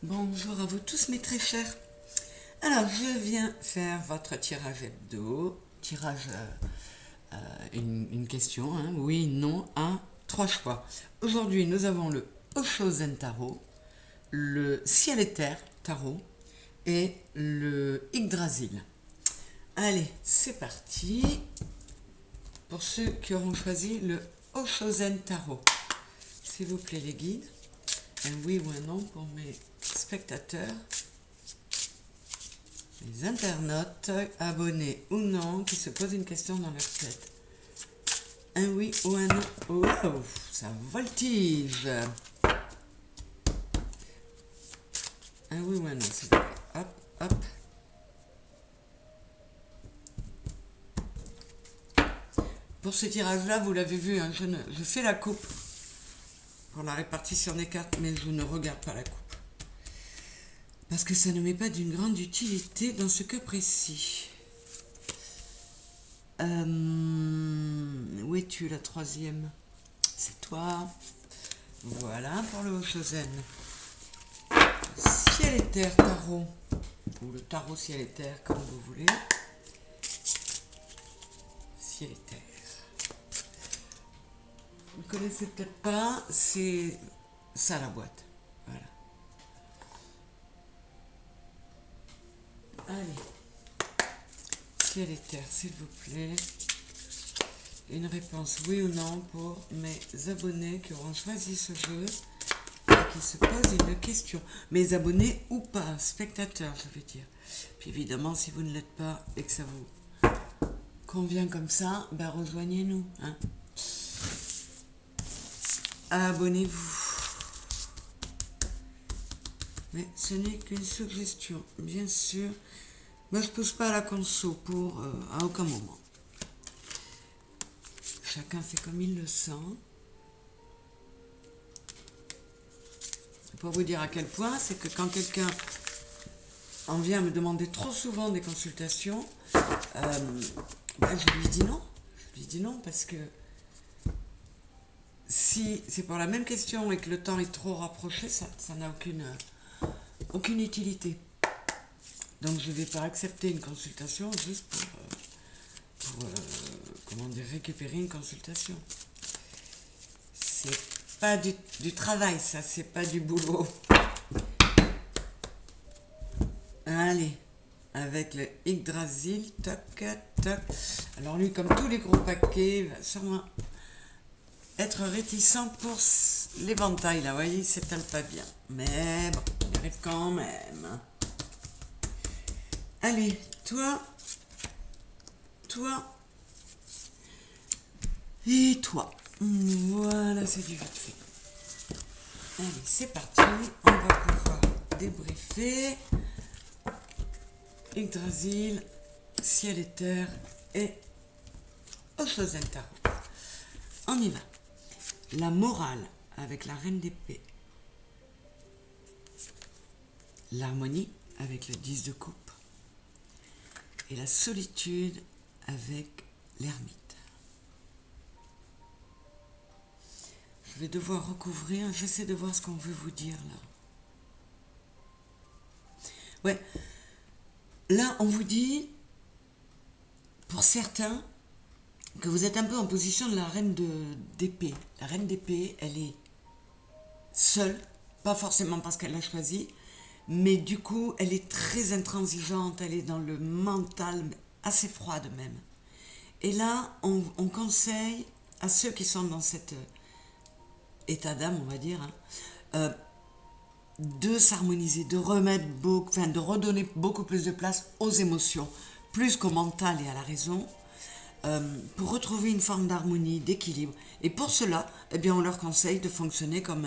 Bonjour à vous tous mes très chers. Alors je viens faire votre tirage hebdo, une question, hein, oui, non, un, trois choix. Aujourd'hui nous avons le Oshozen Tarot, le Ciel et Terre Tarot et le Yggdrasil. Allez, c'est parti pour ceux qui auront choisi le Oshozen Tarot. S'il vous plaît les guides, un oui ou un non pour mes spectateurs, les internautes, abonnés ou non, qui se posent une question dans leur tête. Un oui ou un non. Wow, ça voltige. Un oui ou un non, s'il vous plaît. Hop, hop. Pour ce tirage-là, vous l'avez vu, hein, je fais la coupe pour la répartition des cartes, mais je ne regarde pas la coupe. Parce que ça ne m'est pas d'une grande utilité dans ce cas précis. Où es-tu, la troisième? C'est toi. Voilà pour le Oshozen. Ciel et terre tarot. Ou le tarot ciel et terre, comme vous voulez. Ciel et terre. Vous ne connaissez peut-être pas, c'est ça la boîte. Voilà. Allez. Ciel et terre, s'il vous plaît. Une réponse oui ou non pour mes abonnés qui auront choisi ce jeu et qui se posent une question. Mes abonnés ou pas, spectateurs, je veux dire. Puis évidemment, si vous ne l'êtes pas et que ça vous convient comme ça, ben rejoignez-nous. Hein. Abonnez-vous. Mais ce n'est qu'une suggestion, bien sûr. Moi, je ne pousse pas à la conso pour à aucun moment. Chacun fait comme il le sent. Pour vous dire à quel point, c'est que quand quelqu'un en vient me demander trop souvent des consultations, je lui dis non. Je lui dis non parce que si c'est pour la même question et que le temps est trop rapproché, ça n'a aucune utilité. Donc je ne vais pas accepter une consultation juste pour récupérer une consultation. C'est pas du travail, ça, c'est pas du boulot. Allez, avec le Yggdrasil, toc, toc. Alors lui, comme tous les gros paquets, va sûrement être réticent pour l'éventail, là, vous voyez, il s'étale pas bien. Mais bon, il arrive quand même. Allez, toi, et toi. Voilà, c'est du vite fait. Allez, c'est parti. On va pouvoir débriefer. Yggdrasil, ciel et terre et Oshozen Tarot. On y va. La morale avec la reine d'épée. L'harmonie avec le 10 de coupe. Et la solitude avec l'ermite. Je vais devoir recouvrir, j'essaie de voir ce qu'on veut vous dire là. Ouais, là on vous dit, pour certains, que vous êtes un peu en position de la reine d'épée. La reine d'épée, elle est seule, pas forcément parce qu'elle l'a choisi, mais du coup, elle est très intransigeante, elle est dans le mental, assez froide même. Et là, on conseille à ceux qui sont dans cet état d'âme, on va dire, hein, de s'harmoniser, de de redonner beaucoup plus de place aux émotions, plus qu'au mental et à la raison, pour retrouver une forme d'harmonie, d'équilibre. Et pour cela, eh bien, on leur conseille de fonctionner comme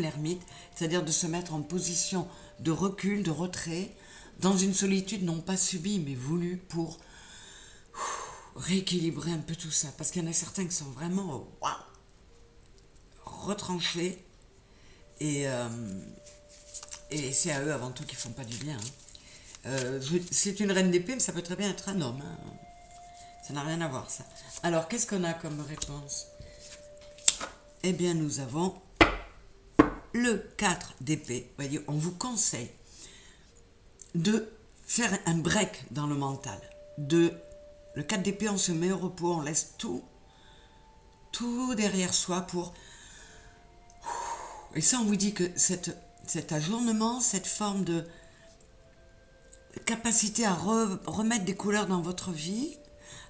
l'ermite, c'est-à-dire de se mettre en position de recul, de retrait, dans une solitude non pas subie, mais voulue pour rééquilibrer un peu tout ça. Parce qu'il y en a certains qui sont vraiment retranchés, et c'est à eux avant tout qu'ils font pas du bien. Hein. C'est une reine d'épée, mais ça peut très bien être un homme. Hein. Ça n'a rien à voir, ça. Alors, qu'est-ce qu'on a comme réponse? Eh bien, nous avons le 4 d'épée, voyez, on vous conseille de faire un break dans le mental. Le 4 d'épée, on se met au repos, on laisse tout derrière soi pour... Et ça, on vous dit que cet ajournement, cette forme de capacité à remettre des couleurs dans votre vie,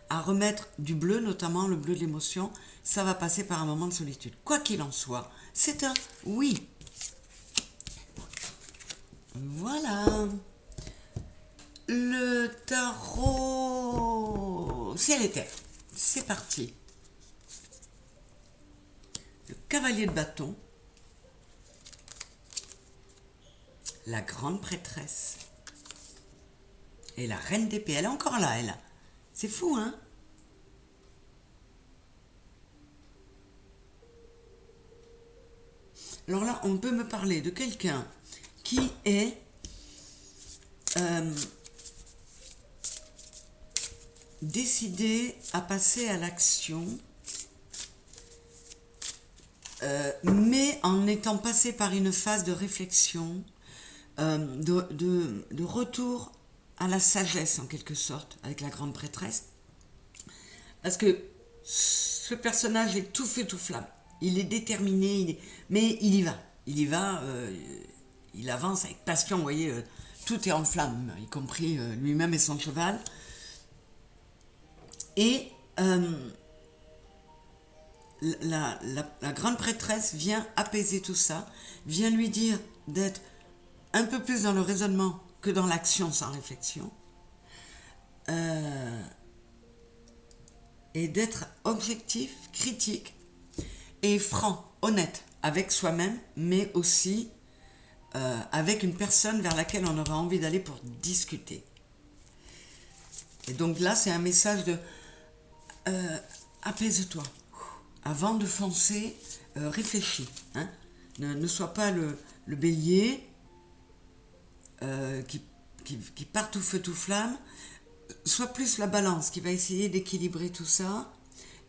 à remettre du bleu, notamment le bleu de l'émotion, ça va passer par un moment de solitude. Quoi qu'il en soit, c'est un oui. Voilà. Le tarot ciel et terre. C'est parti. Le cavalier de bâton. La grande prêtresse. Et la reine d'épée. Elle est encore là, elle. C'est fou, hein? Alors là, on peut me parler de quelqu'un qui est décidé à passer à l'action, mais en étant passé par une phase de réflexion, de retour à la sagesse en quelque sorte, avec la grande prêtresse. Parce que ce personnage est tout feu, tout flamme. Il est déterminé, mais il y va. Il avance avec passion, vous voyez, tout est en flamme, y compris lui-même et son cheval. Et la grande prêtresse vient apaiser tout ça, vient lui dire d'être un peu plus dans le raisonnement que dans l'action sans réflexion, et d'être objectif, critique et franc, honnête avec soi-même, mais aussi avec une personne vers laquelle on aura envie d'aller pour discuter. Et donc là, c'est un message de apaise-toi. Avant de foncer, réfléchis. Hein. Ne sois pas le bélier qui part tout feu tout flamme. Sois plus la balance qui va essayer d'équilibrer tout ça.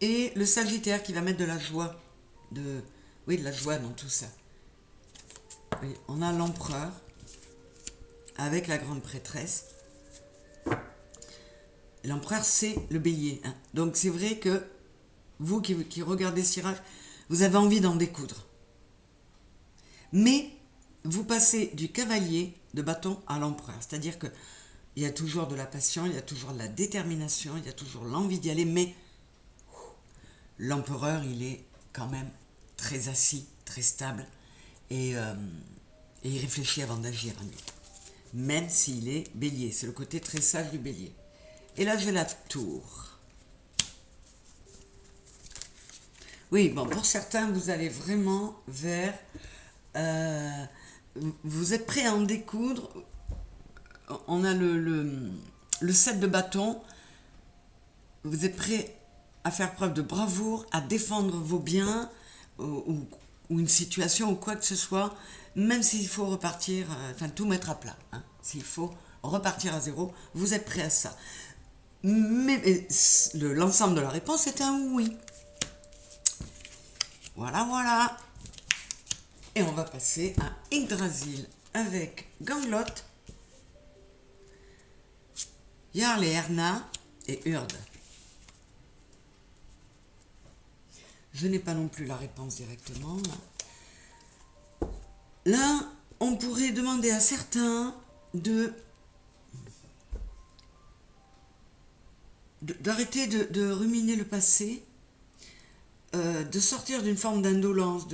Et le sagittaire qui va mettre de la joie. De la joie dans tout ça. Oui, on a l'empereur avec la grande prêtresse. L'empereur, c'est le bélier. Hein. Donc c'est vrai que vous qui regardez ce tirage, vous avez envie d'en découdre. Mais vous passez du cavalier de bâton à l'empereur. C'est-à-dire qu'il y a toujours de la passion, il y a toujours de la détermination, il y a toujours l'envie d'y aller, mais l'empereur, il est quand même très assis, très stable, et il réfléchit avant d'agir, lui. Même s'il est bélier. C'est le côté très sage du bélier. Et là, j'ai la tour. Oui, bon, pour certains, vous allez vraiment vers... vous êtes prêts à en découdre. On a le 7 de bâton. Vous êtes prêts à faire preuve de bravoure, à défendre vos biens, ou une situation, ou quoi que ce soit, même s'il faut repartir, tout mettre à plat. Hein. S'il faut repartir à zéro, vous êtes prêts à ça. Mais l'ensemble de la réponse est un oui. Voilà, voilà. Et on va passer à Yggdrasil avec Gangloth, Jarl et Erna et Urd. Je n'ai pas non plus la réponse directement. Là, on pourrait demander à certains d'arrêter de ruminer le passé, de sortir d'une forme d'indolence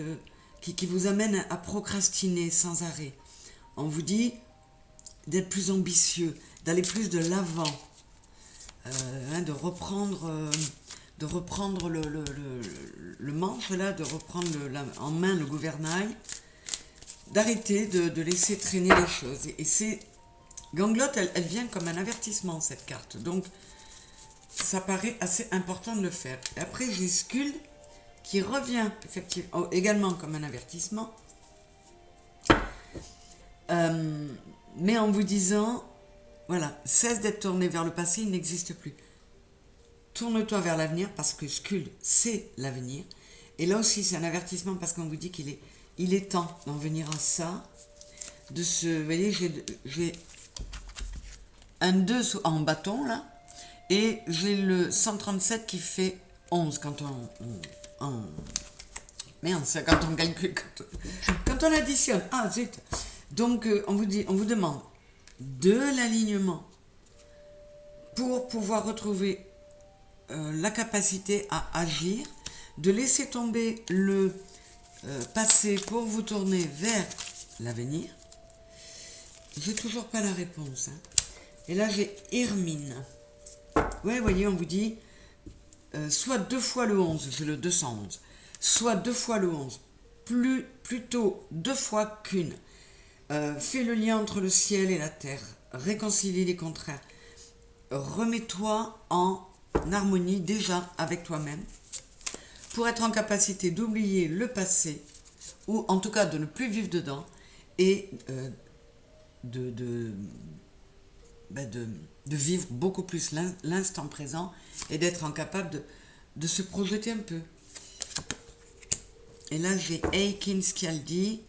qui vous amène à procrastiner sans arrêt. On vous dit d'être plus ambitieux, d'aller plus de l'avant, de reprendre le manche, là, de reprendre en main le gouvernail, d'arrêter de laisser traîner les choses. Et c'est Gangloth, elle vient comme un avertissement, cette carte. Donc, ça paraît assez important de le faire. Et après, j'ai Skuld qui revient effectivement également comme un avertissement, mais en vous disant, voilà, cesse d'être tourné vers le passé, il n'existe plus. Tourne-toi vers l'avenir, parce que Skuld, c'est l'avenir. Et là aussi, c'est un avertissement parce qu'on vous dit qu'il est il est temps d'en venir à ça. Vous voyez, j'ai un 2 en bâton là, et j'ai le 137 qui fait 11 quand merde, c'est quand on calcule, quand on additionne. Ah zut. Donc on vous demande de l'alignement pour pouvoir retrouver la capacité à agir, de laisser tomber le passé pour vous tourner vers l'avenir. J'ai toujours pas la réponse. Hein. Et là, j'ai Hermine. Ouais, voyez, on vous dit soit 2 fois le 11, j'ai le 211. Soit 2 fois le 11. Plutôt 2 fois qu'une. Fais le lien entre le ciel et la terre. Réconcilie les contraires. Remets-toi en harmonie déjà avec toi-même pour être en capacité d'oublier le passé, ou en tout cas de ne plus vivre dedans, et de vivre beaucoup plus l'instant présent et d'être en capable de se projeter un peu. Et là, j'ai Aikin Scaldi,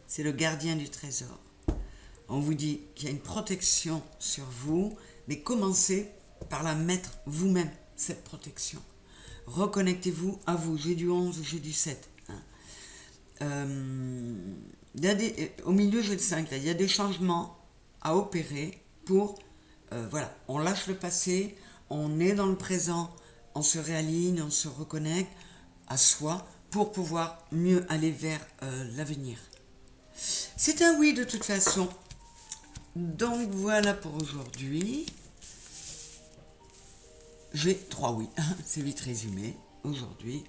c'est le gardien du trésor. On vous dit qu'il y a une protection sur vous, mais commencez par la mettre vous-même, cette protection. Reconnectez-vous à vous. J'ai du 11, j'ai du 7. Hein. Au milieu, j'ai le 5. Là. Il y a des changements à opérer pour... voilà, on lâche le passé, on est dans le présent, on se réaligne, on se reconnecte à soi pour pouvoir mieux aller vers l'avenir. C'est un oui de toute façon. Donc voilà pour aujourd'hui. J'ai 3 oui. C'est vite résumé aujourd'hui.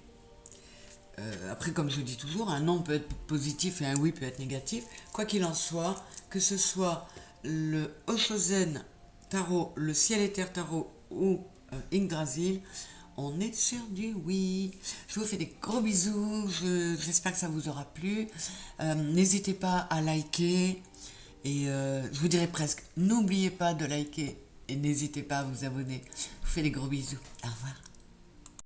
Après, comme je dis toujours, un non peut être positif et un oui peut être négatif. Quoi qu'il en soit, que ce soit le Oshozen Tarot, le Ciel et Terre Tarot ou Yggdrasil, on est sur du oui. Je vous fais des gros bisous. J'espère que ça vous aura plu. N'hésitez pas à liker. Et je vous dirais presque, n'oubliez pas de liker et n'hésitez pas à vous abonner. Je vous fais des gros bisous. Au revoir.